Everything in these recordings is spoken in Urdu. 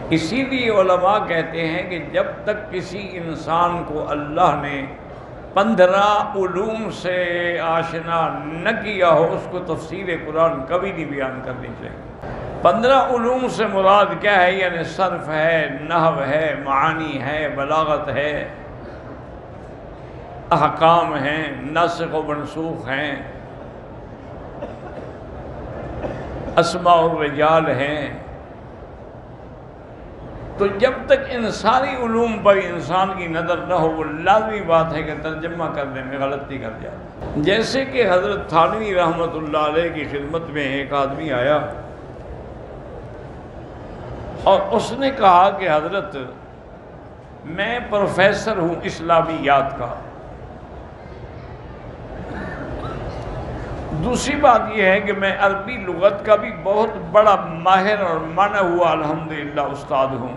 اسی لیے علماء کہتے ہیں کہ جب تک کسی انسان کو اللہ نے 15 علوم سے آشنا نہ کیا ہو، اس کو تفسیر قرآن کبھی نہیں بیان کرنی چاہیے۔ 15 علوم سے مراد کیا ہے؟ یعنی صرف ہے، نحو ہے، معانی ہے، بلاغت ہے، احکام ہیں، ناسخ و منسوخ ہیں، اسماء الرجال ہیں۔ تو جب تک ان ساری علوم پر انسان کی نظر نہ ہو، وہ لازمی بات ہے کہ ترجمہ کرنے میں غلطی کر جاتا ہے۔ جیسے کہ حضرت تھانوی رحمۃ اللہ علیہ کی خدمت میں ایک آدمی آیا اور اس نے کہا کہ حضرت میں پروفیسر ہوں اسلامیات کا، دوسری بات یہ ہے کہ میں عربی لغت کا بھی بہت بڑا ماہر اور مانا ہوا الحمدللہ استاد ہوں،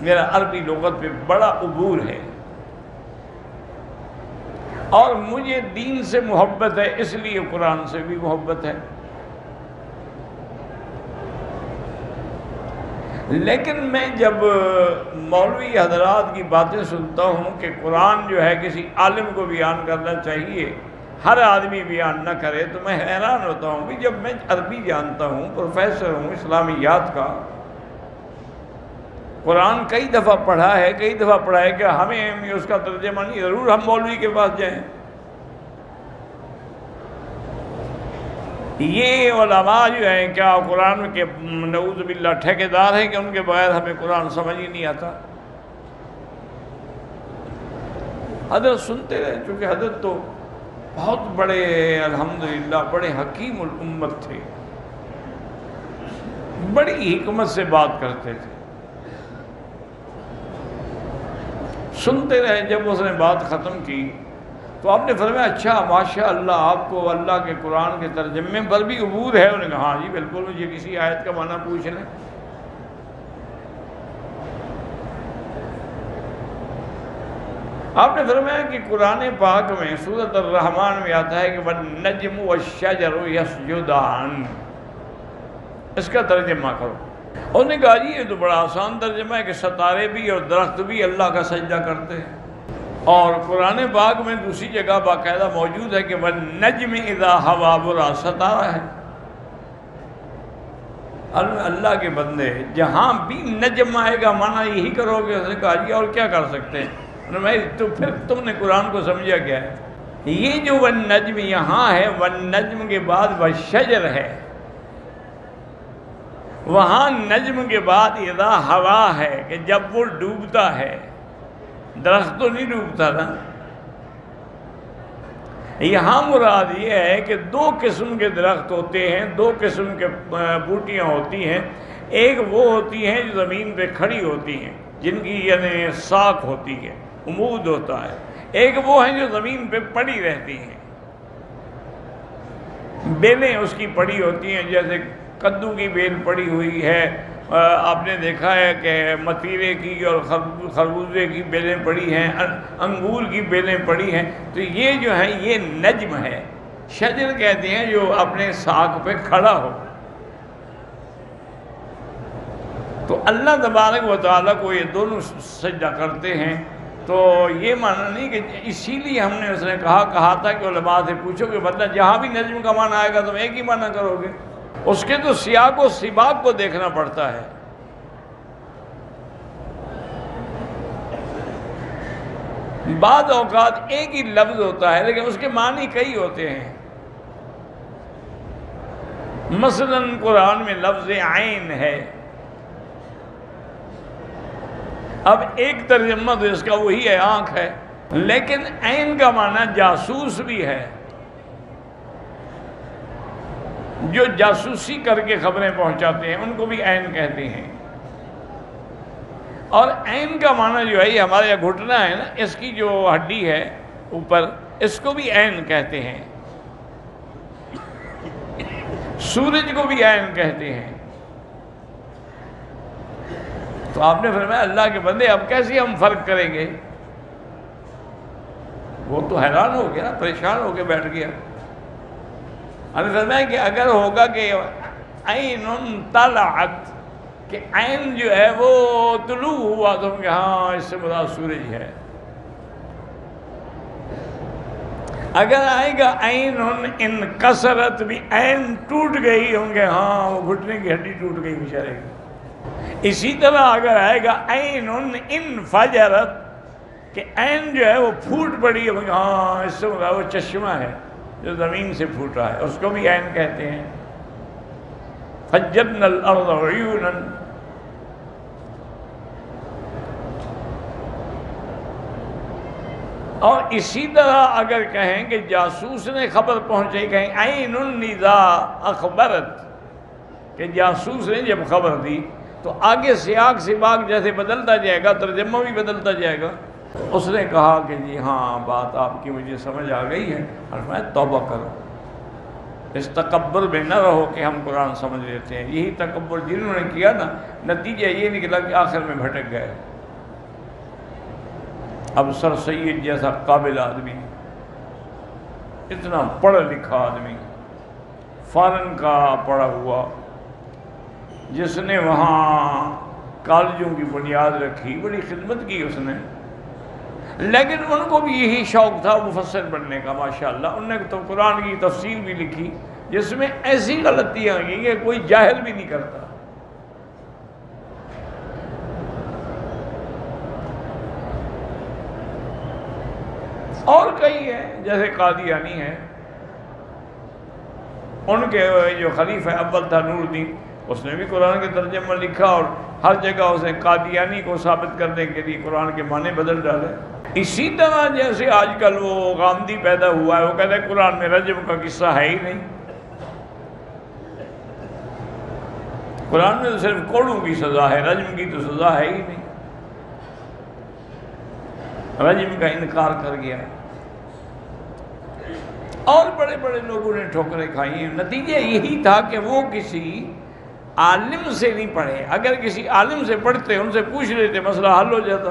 میرا عربی لغت پہ بڑا عبور ہے، اور مجھے دین سے محبت ہے، اس لیے قرآن سے بھی محبت ہے، لیکن میں جب مولوی حضرات کی باتیں سنتا ہوں کہ قرآن جو ہے کسی عالم کو بیان کرنا چاہیے، ہر آدمی بیان نہ کرے، تو میں حیران ہوتا ہوں کہ جب میں عربی جانتا ہوں، پروفیسر ہوں اسلامیات کا، قرآن کئی دفعہ پڑھا ہے، کئی دفعہ پڑھا ہے، کہ ہمیں اس کا ترجمہ نہیں، ضرور ہم مولوی کے پاس جائیں۔ یہ علماء جو ہیں کیا قرآن کے نعوذ باللہ ٹھیکیدار ہیں کہ ان کے بغیر ہمیں قرآن سمجھ ہی نہیں آتا؟ حضرت سنتے رہے، چونکہ حضرت تو بہت بڑے الحمدللہ بڑے حکیم الامت تھے، بڑی حکمت سے بات کرتے تھے، سنتے رہے۔ جب اس نے بات ختم کی تو آپ نے فرمایا اچھا ماشاء اللہ، آپ کو اللہ کے قرآن کے ترجمے پر بھی عبور ہے؟ انہوں نے کہا ہاں جی بالکل، مجھے کسی آیت کا معنی پوچھ لیں۔ آپ نے فرمایا کہ قرآن پاک میں سورۃ الرحمن میں آتا ہے کہ وَالنَّجْمُ وَالشَّجَرُ يَسْجُدَانِ، اس کا ترجمہ کرو۔ انہوں نے کہا جی یہ تو بڑا آسان ترجمہ ہے کہ ستارے بھی اور درخت بھی اللہ کا سجدہ کرتے ہیں، اور قرآن پاک میں دوسری جگہ باقاعدہ موجود ہے کہ وَالنَّجْمِ إِذَا هَوَىٰ، برا ستارہ ہے۔ اللہ کے بندے جہاں بھی نجم آئے گا معنی یہی کرو گے؟ اس نے کہا جی اور کیا کر سکتے ہیں؟ تو پھر تم نے قرآن کو سمجھا کیا ہے؟ یہ جو والنجم یہاں ہے، والنجم کے بعد والشجر ہے، وہاں نجم کے بعد اذا ہوا ہے کہ جب وہ ڈوبتا ہے، درخت تو نہیں ڈوبتا نا۔ یہاں مراد یہ ہے کہ دو قسم کے درخت ہوتے ہیں، دو قسم کے بوٹیاں ہوتی ہیں، ایک وہ ہوتی ہیں جو زمین پہ کھڑی ہوتی ہیں، جن کی یعنی ساکھ ہوتی ہے، عمود ہوتا ہے، ایک وہ ہیں جو زمین پہ پڑی رہتی ہیں، بیلیں اس کی پڑی ہوتی ہیں، جیسے کدو کی بیل پڑی ہوئی ہے، آپ نے دیکھا ہے کہ متیرے کی اور خربوزے کی بیلیں پڑی ہیں، انگور کی بیلیں پڑی ہیں، تو یہ جو ہے یہ نجم ہے۔ شجر کہتے ہیں جو اپنے ساکھ پہ کھڑا ہو۔ تو اللہ تبارک و تعالیٰ کو یہ دونوں سجدہ کرتے ہیں، تو یہ معنی نہیں کہ اسی لیے ہم نے اس نے کہا تھا کہ علماء سے پوچھو کہ مطلب جہاں بھی نجم کا معنی آئے گا تم ایک ہی معنی کرو گے؟ اس کے تو سیاق و سباق کو دیکھنا پڑتا ہے۔ بعض اوقات ایک ہی لفظ ہوتا ہے لیکن اس کے معنی کئی ہوتے ہیں۔ مثلا قرآن میں لفظ عین ہے، اب ایک ترجمہ تو اس کا وہی ہے آنکھ ہے، لیکن عین کا معنی جاسوس بھی ہے، جو جاسوسی کر کے خبریں پہنچاتے ہیں ان کو بھی عین کہتے ہیں۔ اور عین کا معنی جو ہے یہ ہمارے یہاں گھٹنا ہے نا، اس کی جو ہڈی ہے اوپر، اس کو بھی عین کہتے ہیں۔ سورج کو بھی عین کہتے ہیں۔ تو آپ نے فرمایا اللہ کے بندے اب کیسے ہم فرق کریں گے؟ وہ تو حیران ہو گیا، پریشان ہو کے بیٹھ گیا۔ ہم نے فرمایا کہ اگر ہوگا کہ عین طلعت، کہ عین جو ہے وہ طلوع ہوا تو کہ ہاں اس سے مراد سورج ہے. اگر آئے گا عین ان کسرت بھی عین ٹوٹ گئی ہوں گے ہاں وہ گھٹنے کی ہڈی ٹوٹ گئی بیچارے کی. اسی طرح اگر آئے گا عین ان فجرت کہ عین جو ہے وہ پھوٹ پڑی ہوں گے ہاں اس سے مراد وہ چشمہ ہے جو زمین سے پھوٹا ہے, اس کو بھی عین کہتے ہیں. فجرنا الارض عیونا. اور اسی طرح اگر کہیں کہ جاسوس نے خبر پہنچائی, کہیں عین النذا اخبرت کہ جاسوس نے جب خبر دی تو آگے سیاق سباق جیسے بدلتا جائے گا, ترجمہ بھی بدلتا جائے گا. اس نے کہا کہ جی ہاں بات آپ کی مجھے سمجھ آ گئی ہے, اور میں توبہ کروں. اس تکبر میں نہ رہو کہ ہم قرآن سمجھ لیتے ہیں. یہی تکبر جنہوں نے کیا نا, نتیجہ یہ نکلا کہ آخر میں بھٹک گئے. اب سر سید جیسا قابل آدمی, اتنا پڑھا لکھا آدمی, فارن کا پڑھا ہوا, جس نے وہاں کالجوں کی بنیاد رکھی, بڑی خدمت کی اس نے, لیکن ان کو بھی یہی شوق تھا مفسر بننے کا. ماشاءاللہ انہوں نے تو قرآن کی تفسیر بھی لکھی جس میں ایسی غلطیاں کی کہ کوئی جاہل بھی نہیں کرتا. اور کئی ہیں جیسے قادیانی ہے, ان کے جو خلیفہ اول تھا نور الدین, اس نے بھی قرآن کے ترجمہ لکھا اور ہر جگہ اس نے قادیانی کو ثابت کرنے کے لیے قرآن کے معنی بدل ڈالے. اسی طرح جیسے آج کل وہ غامدی پیدا ہوا ہے, وہ کہتے ہیں قرآن میں رجم کا قصہ ہے ہی نہیں, قرآن میں تو صرف کوڑوں کی سزا ہے, رجم کی تو سزا ہے ہی نہیں. رجم کا انکار کر گیا. اور بڑے بڑے لوگوں نے ٹھوکریں کھائی ہیں. نتیجہ یہی تھا کہ وہ کسی عالم سے نہیں پڑھے. اگر کسی عالم سے پڑھتے, ان سے پوچھ لیتے, مسئلہ حل ہو جاتا.